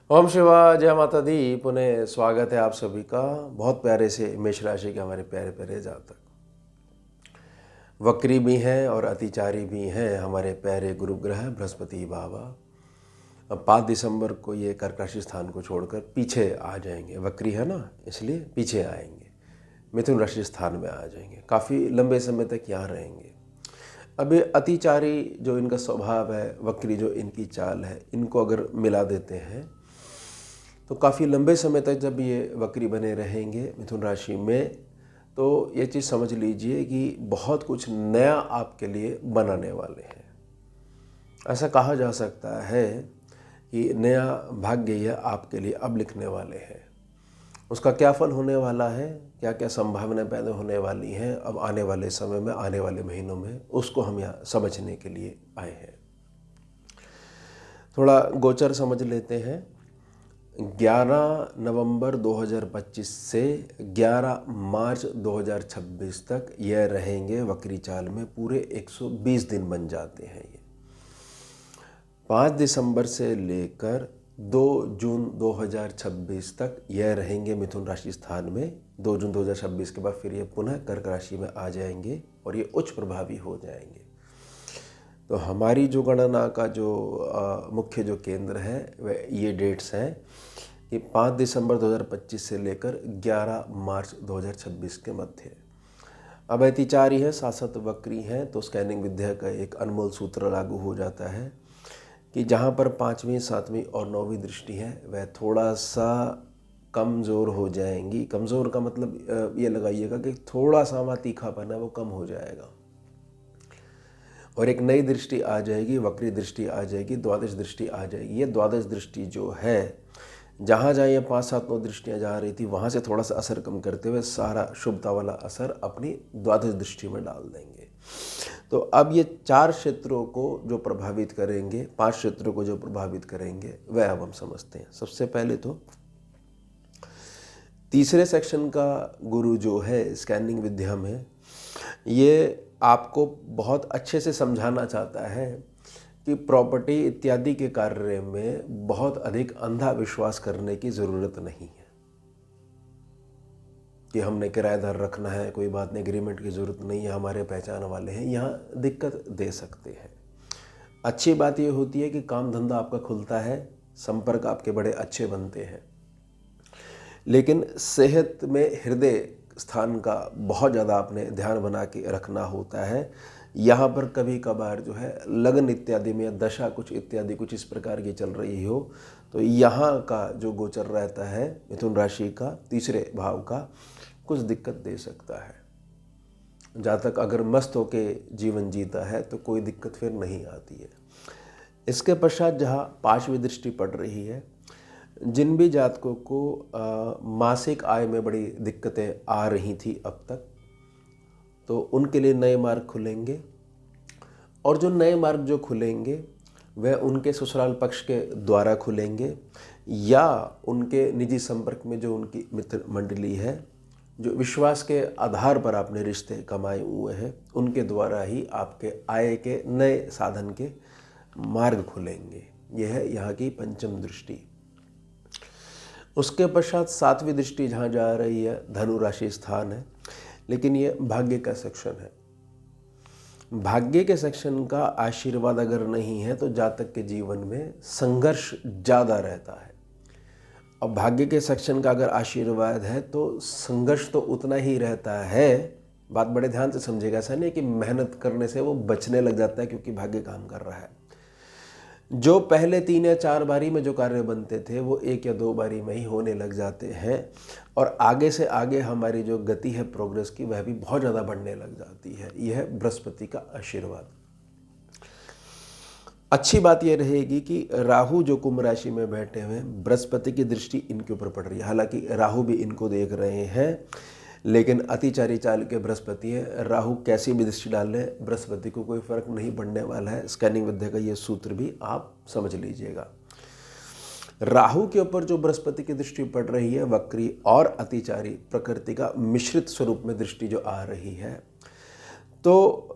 ओम शिवा जय माता दी। पुनः स्वागत है आप सभी का। बहुत प्यारे से मेष राशि के हमारे प्यारे प्यारे जातक, वक्री भी हैं और अतिचारी भी हैं हमारे प्यारे गुरु ग्रह बृहस्पति बाबा। अब 5 दिसंबर को ये कर्क राशि स्थान को छोड़कर पीछे आ जाएंगे। वक्री है ना, इसलिए पीछे आएंगे, मिथुन राशि स्थान में आ जाएंगे। काफ़ी लंबे समय तक यहाँ रहेंगे। अब ये अतिचारी जो इनका स्वभाव है, वक्री जो इनकी चाल है, इनको अगर मिला देते हैं तो काफ़ी लंबे समय तक जब ये वक्री बने रहेंगे मिथुन राशि में, तो ये चीज़ समझ लीजिए कि बहुत कुछ नया आपके लिए बनाने वाले हैं। ऐसा कहा जा सकता है कि नया भाग्य यह आपके लिए अब लिखने वाले हैं। उसका क्या फल होने वाला है, क्या क्या संभावनाएं पैदा होने वाली हैं अब आने वाले समय में, आने वाले महीनों में, उसको हम यहाँ समझने के लिए आए हैं। थोड़ा गोचर समझ लेते हैं। 11 नवंबर 2025 से 11 मार्च 2026 तक यह रहेंगे वक्री चाल में। पूरे 120 दिन बन जाते हैं ये। 5 दिसंबर से लेकर 2 जून 2026 तक यह रहेंगे मिथुन राशि स्थान में। 2 जून 2026 के बाद फिर ये पुनः कर्क राशि में आ जाएंगे और ये उच्च प्रभावी हो जाएंगे। तो हमारी जो गणना का जो मुख्य जो केंद्र है वह ये डेट्स हैं कि 5 दिसंबर 2025 से लेकर 11 मार्च 2026 के मध्य। अब अतिचारी है, साथ साथ वक्री हैं, तो स्कैनिंग विद्या का एक अनमोल सूत्र लागू हो जाता है कि जहाँ पर 5वीं 7वीं और 9वीं दृष्टि है वह थोड़ा सा कमज़ोर हो जाएंगी। कमज़ोर का मतलब ये लगाइएगा कि थोड़ा सा वहाँ तीखापन है वो कम हो जाएगा और एक नई दृष्टि आ जाएगी, वक्री दृष्टि आ जाएगी, द्वादश दृष्टि आ जाएगी। ये द्वादश दृष्टि जो है, जहाँ जहाँ ये 5 7 9 दृष्टियाँ जा रही थी वहाँ से थोड़ा सा असर कम करते हुए सारा शुभता वाला असर अपनी द्वादश दृष्टि में डाल देंगे। तो अब ये 4 क्षेत्रों को जो प्रभावित करेंगे, 5 क्षेत्रों को जो प्रभावित करेंगे, वह अब हम समझते हैं। सबसे पहले तो तीसरे सेक्शन का गुरु जो है स्कैनिंग विद्या में, ये आपको बहुत अच्छे से समझाना चाहता है कि प्रॉपर्टी इत्यादि के कार्य में बहुत अधिक अंधा विश्वास करने की ज़रूरत नहीं है कि हमने किराएदार रखना है, कोई बात नहीं, एग्रीमेंट की ज़रूरत नहीं है, हमारे पहचान वाले हैं, यहाँ दिक्कत दे सकते हैं। अच्छी बात ये होती है कि काम धंधा आपका खुलता है, संपर्क आपके बड़े अच्छे बनते हैं, लेकिन सेहत में हृदय स्थान का बहुत ज़्यादा आपने ध्यान बना के रखना होता है। यहाँ पर कभी कभार जो है लगन इत्यादि में दशा कुछ इत्यादि कुछ इस प्रकार की चल रही हो, तो यहाँ का जो गोचर रहता है मिथुन राशि का तीसरे भाव का, कुछ दिक्कत दे सकता है। जातक अगर मस्त होके जीवन जीता है तो कोई दिक्कत फिर नहीं आती है। इसके पश्चात जहाँ 5वीं दृष्टि पड़ रही है, जिन भी जातकों को मासिक आय में बड़ी दिक्कतें आ रही थी अब तक, तो उनके लिए नए मार्ग खुलेंगे और जो नए मार्ग जो खुलेंगे वह उनके ससुराल पक्ष के द्वारा खुलेंगे या उनके निजी संपर्क में जो उनकी मित्र मंडली है, जो विश्वास के आधार पर आपने रिश्ते कमाए हुए हैं, उनके द्वारा ही आपके आय के नए साधन के मार्ग खुलेंगे। यह है यहाँ की पंचम दृष्टि। उसके पश्चात 7वीं दृष्टि जहाँ जा रही है, धनु राशि स्थान है, लेकिन ये भाग्य का सेक्शन है। भाग्य के सेक्शन का आशीर्वाद अगर नहीं है तो जातक के जीवन में संघर्ष ज़्यादा रहता है। अब भाग्य के सेक्शन का अगर आशीर्वाद है तो संघर्ष तो उतना ही रहता है। बात बड़े ध्यान से समझेगा, ऐसा नहीं कि मेहनत करने से वो बचने लग जाता है क्योंकि भाग्य काम कर रहा है। जो पहले 3 या 4 बारी में जो कार्य बनते थे वो 1 या 2 बारी में ही होने लग जाते हैं और आगे से आगे हमारी जो गति है प्रोग्रेस की, वह भी बहुत ज़्यादा बढ़ने लग जाती है। यह है बृहस्पति का आशीर्वाद। अच्छी बात यह रहेगी कि राहु जो कुंभ राशि में बैठे हुए हैं, बृहस्पति की दृष्टि इनके ऊपर पड़ रही है। हालांकि राहु भी इनको देख रहे हैं, लेकिन अतिचारी चाल के बृहस्पति है, राहु कैसी भी दृष्टि डाल ले बृहस्पति को कोई फर्क नहीं पड़ने वाला है। स्कैनिंग विद्या का ये सूत्र भी आप समझ लीजिएगा। राहु के ऊपर जो बृहस्पति की दृष्टि पड़ रही है, वक्री और अतिचारी प्रकृति का मिश्रित स्वरूप में दृष्टि जो आ रही है, तो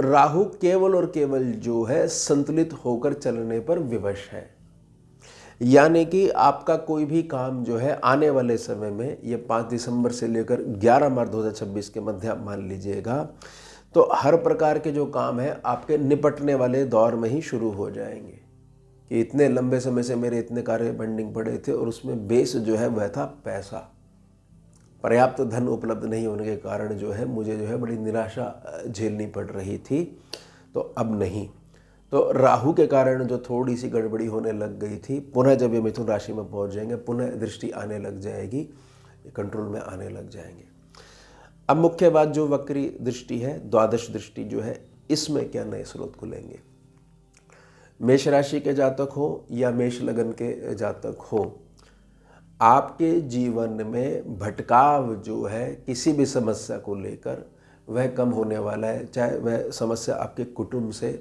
राहु केवल और केवल जो है संतुलित होकर चलने पर विवश है। यानी कि आपका कोई भी काम जो है आने वाले समय में, ये 5 दिसंबर से लेकर 11 मार्च 2026 के मध्य आप मान लीजिएगा, तो हर प्रकार के जो काम है आपके निपटने वाले दौर में ही शुरू हो जाएंगे। कि इतने लंबे समय से मेरे इतने कार्य पेंडिंग पड़े थे और उसमें बेस जो है वह था पैसा। पर्याप्त धन उपलब्ध नहीं होने के कारण जो है मुझे जो है बड़ी निराशा झेलनी पड़ रही थी, तो अब नहीं। तो राहु के कारण जो थोड़ी सी गड़बड़ी होने लग गई थी, पुनः जब ये मिथुन राशि में पहुंच जाएंगे, पुनः दृष्टि आने लग जाएगी, कंट्रोल में आने लग जाएंगे। अब मुख्य बात जो वक्री दृष्टि है, द्वादश दृष्टि जो है, इसमें क्या नए स्रोत खुलेंगे। मेष राशि के जातक हो या मेष लगन के जातक हो, आपके जीवन में भटकाव जो है किसी भी समस्या को लेकर वह कम होने वाला है। चाहे वह समस्या आपके कुटुंब से,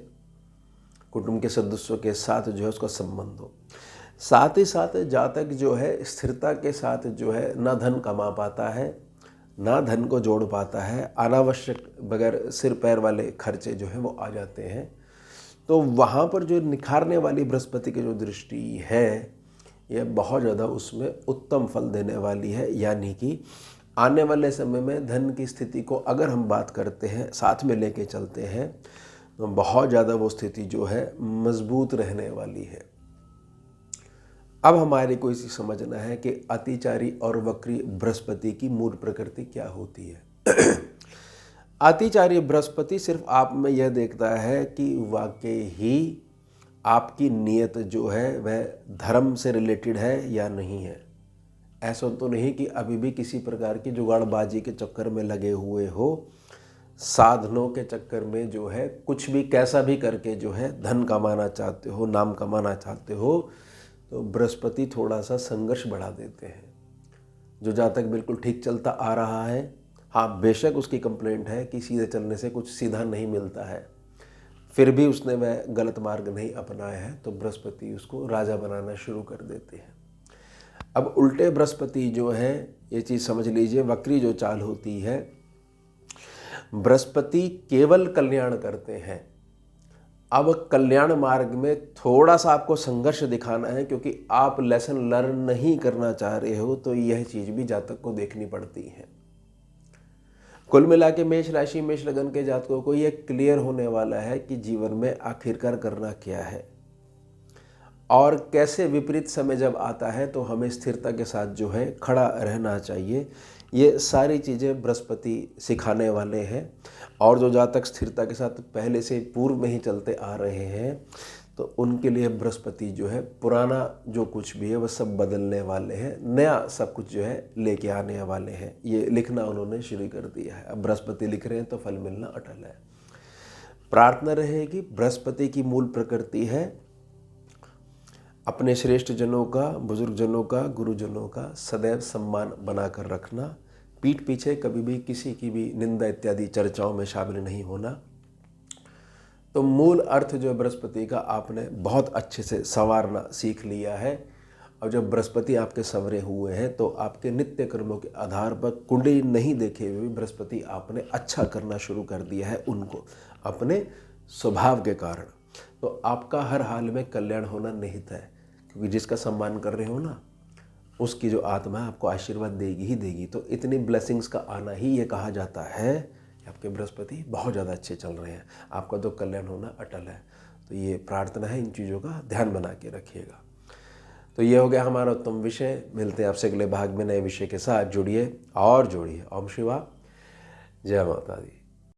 कुटुंब के सदस्यों के साथ जो है उसका संबंध हो। साथ ही साथ जातक जो है स्थिरता के साथ जो है ना धन कमा पाता है, ना धन को जोड़ पाता है, अनावश्यक बगैर सिर पैर वाले खर्चे जो है वो आ जाते हैं। तो वहाँ पर जो निखारने वाली बृहस्पति की जो दृष्टि है, यह बहुत ज़्यादा उसमें उत्तम फल देने वाली है। यानी कि आने वाले समय में धन की स्थिति को अगर हम बात करते हैं, साथ में लेके चलते हैं, तो बहुत ज़्यादा वो स्थिति जो है मजबूत रहने वाली है। अब हमारे को इसी समझना है कि अतिचारी और वक्री बृहस्पति की मूल प्रकृति क्या होती है। अतिचारी बृहस्पति सिर्फ आप में यह देखता है कि वाकई ही आपकी नीयत जो है वह धर्म से रिलेटेड है या नहीं है। ऐसा तो नहीं कि अभी भी किसी प्रकार की जुगाड़बाजी के चक्कर में लगे हुए हो, साधनों के चक्कर में जो है कुछ भी कैसा भी करके जो है धन कमाना चाहते हो, नाम कमाना चाहते हो, तो बृहस्पति थोड़ा सा संघर्ष बढ़ा देते हैं। जो जातक बिल्कुल ठीक चलता आ रहा है, हाँ बेशक उसकी कंप्लेंट है कि सीधे चलने से कुछ सीधा नहीं मिलता है, फिर भी उसने वह गलत मार्ग नहीं अपनाया है, तो बृहस्पति उसको राजा बनाना शुरू कर देते हैं। अब उल्टे बृहस्पति जो है, ये चीज़ समझ लीजिए, वक्री जो चाल होती है, बृहस्पति केवल कल्याण करते हैं। अब कल्याण मार्ग में थोड़ा सा आपको संघर्ष दिखाना है, क्योंकि आप लेसन लर्न नहीं करना चाह रहे हो, तो यह चीज़ भी जातक को देखनी पड़ती है। कुल मिला के मेष राशि मेष लगन के जातकों को यह क्लियर होने वाला है कि जीवन में आखिरकार करना क्या है और कैसे विपरीत समय जब आता है तो हमें स्थिरता के साथ जो है खड़ा रहना चाहिए। ये सारी चीज़ें बृहस्पति सिखाने वाले हैं। और जो जातक स्थिरता के साथ पहले से पूर्व में ही चलते आ रहे हैं, तो उनके लिए बृहस्पति जो है पुराना जो कुछ भी है वह सब बदलने वाले हैं, नया सब कुछ जो है लेके आने वाले हैं। ये लिखना उन्होंने शुरू कर दिया है। अब बृहस्पति लिख रहे हैं तो फल मिलना अटल है। प्रार्थना रहेगी, बृहस्पति की मूल प्रकृति है अपने श्रेष्ठ जनों का, बुजुर्ग जनों का, गुरुजनों का सदैव सम्मान बनाकर रखना, पीठ पीछे कभी भी किसी की भी निंदा इत्यादि चर्चाओं में शामिल नहीं होना। तो मूल अर्थ जो है बृहस्पति का आपने बहुत अच्छे से संवारना सीख लिया है। और जब बृहस्पति आपके संवरे हुए हैं तो आपके नित्य कर्मों के आधार पर कुंडली नहीं देखे हुए बृहस्पति आपने अच्छा करना शुरू कर दिया है उनको, अपने स्वभाव के कारण। तो आपका हर हाल में कल्याण होना निहित है, क्योंकि जिसका सम्मान कर रहे हो ना, उसकी जो आत्मा है आपको आशीर्वाद देगी ही देगी। तो इतनी ब्लेसिंग्स का आना ही ये कहा जाता है कि आपके बृहस्पति बहुत ज़्यादा अच्छे चल रहे हैं, आपका तो कल्याण होना अटल है। तो ये प्रार्थना है, इन चीज़ों का ध्यान बना के रखिएगा। तो ये हो गया हमारा उत्तम विषय। मिलते हैं आपसे अगले भाग में नए विषय के साथ। जुड़िए और जोड़िए। ओम शिवा, जय माता दी।